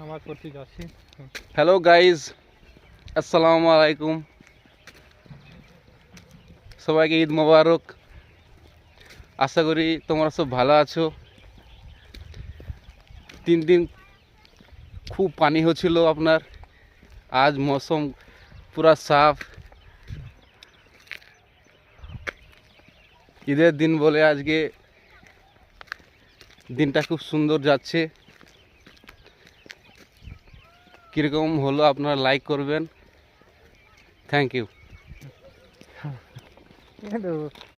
আমার প্রতি যাচ্ছি। হ্যালো গাইজ, আসসালামু আলাইকুম। সবাইকে ঈদ মোবারক। আশা করি তোমরা সব ভালো আছো। 3 দিন খুব পানি হচ্ছিল আপনার। আজ মৌসুম পুরা সাফ। ঈদের দিন বলে আজকে দিনটা খুব সুন্দর যাচ্ছে। কীরকম হলো আপনারা লাইক করবেন। Thank you.